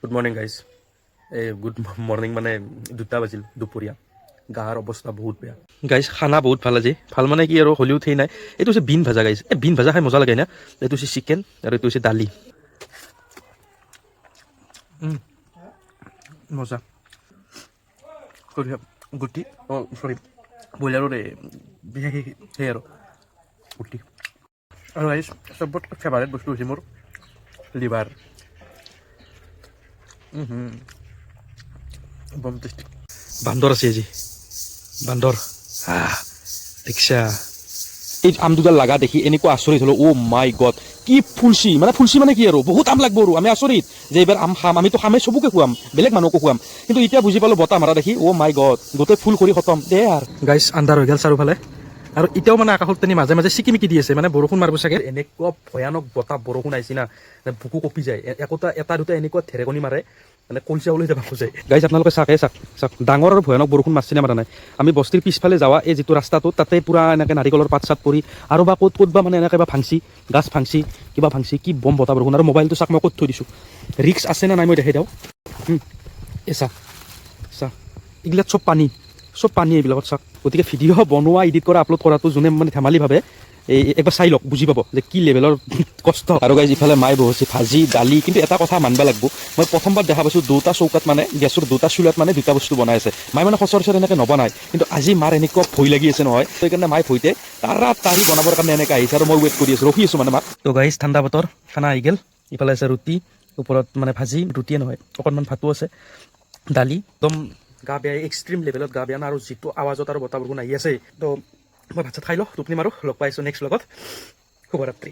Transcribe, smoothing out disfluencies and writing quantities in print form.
Good morning guys এই good morning মানে 2টা বাজিল দুপৰীয়া গাৰ অৱস্থা বহুত বেয়া গাইজ খানা বহুত ভাল আজি ভাল মানে কি আৰু হ'লেও উঠেই নাই এইটো হৈছে বিন ভাজা গাইজ এই বিন ভাজা খাই মজা লাগে না এইটো হৈছে চিকেন আৰু এইটো হৈছে দালি মজা গুটি অঁ চৰি ব্ৰইলাৰৰ সেই আৰু গুটি আৰু গাইজ চবত ফেভাৰেট বস্তু হৈছে মোৰ লিভাৰ বম টেষ্টি বান্দৰ আছে আজি বান্দৰ দেখিছা এই আম দুডাল লাগা দেখি এনেকুৱা আচৰিত হলো অ' মাই গড কি ফুলচি মানে কি আৰু বহুত আম লাগব আৰু আমি আচৰিত যে এইবাৰ আম খাম আমিতো খামেই চবকে খুৱাম বেলেগ মানুহকো খুৱাম কিন্তু এতিয়া বুজি পালো বতাহ মাৰা দেখি অ' মাই গড গোটেই ফুল কৰি খতম দে আৰু গাইজ আন্ধাৰ হৈ গ'ল চাৰিওফালে আৰু এতিয়াও মানে আকাশত তেনি মাজে মাজে চিকিমিকি দি আছে মানে বৰষুণ মাৰিব চাগে এনেকুৱা ভয়ানক বতাহ বৰষুণ আহিছে না বুকু কঁপি যায় এটা দুটা এনেকুৱা ঢেৰেকনি মাৰে মানে কলচা ওলাই যাব খোজে গাইজ আপোনালোকে চাওক ডাঙৰ আৰু ভয়ানক বৰষুণ মাৰছি নে মাৰা নাই আমি বস্তিৰ পিছফালে যাৱা এই যিটো ৰাস্তাটো তাতে পূৰা এনেকৈ নাৰিকলৰ পাত চাত পৰি আৰু বা ক'ত বা মানে এনেকৈ বা ভাংচি গাছ ভাংচি কিবা ভাংচি কি বম বতাহ বৰষুণ আৰু মোবাইলটো চাওক মই ক'ত থৈ দিছোঁ ৰিক্স আছে নে নাই মই দেখাই দিওঁ এই চাওক এইবিলাক চব পানী এইবিলাকত চাওক গতিকে ভিডিঅ' বনোৱা এডিট কৰা আপলোড কৰাটো যোনে মানে ধেমালি ভাবে এই একবাৰ চাই লওক বুজি পাব যে কি লেভেলৰ কষ্ট আৰু গাইজ ইফালে মায়ে বহিছে ভাজি দালি কিন্তু এটা কথা মানিব লাগিব মই প্ৰথমবাৰ দেখা পাইছোঁ দুটা চৌকাত মানে গেছৰ দুটা চুলাত মানে দুটা বস্তু বনাই আছে মায়ে মানে সচৰাচৰ এনেকৈ নবনায় কিন্তু আজি মাৰ এনেকুৱা ভয় লাগি আছে নহয় সেইকাৰণে মায়ে ভয়তে তাৰি বনাবৰ কাৰণে এনেকৈ আহিছে আৰু মই ৱেইট কৰি আছোঁ ৰখি আছোঁ মানে মাক তো গাইজ ঠাণ্ডা বতৰ খানা আহি গ'ল ইফালে আছে ৰুটি ওপৰত মানে ভাজি ৰুটিয়ে নহয় অকণমান ভাতো আছে দালি একদম গা বেয়া এক্সট্ৰিম লেভেলত গা বেয়া না আৰু যিটো আৱাজত আৰু বতাহ বৰষুণ আহি আছে তো মই ভাত চাত খাই লওঁ টোপনি মাৰোঁ লগ পাইছোঁ নেক্সট লগত শুভৰাত্ৰি।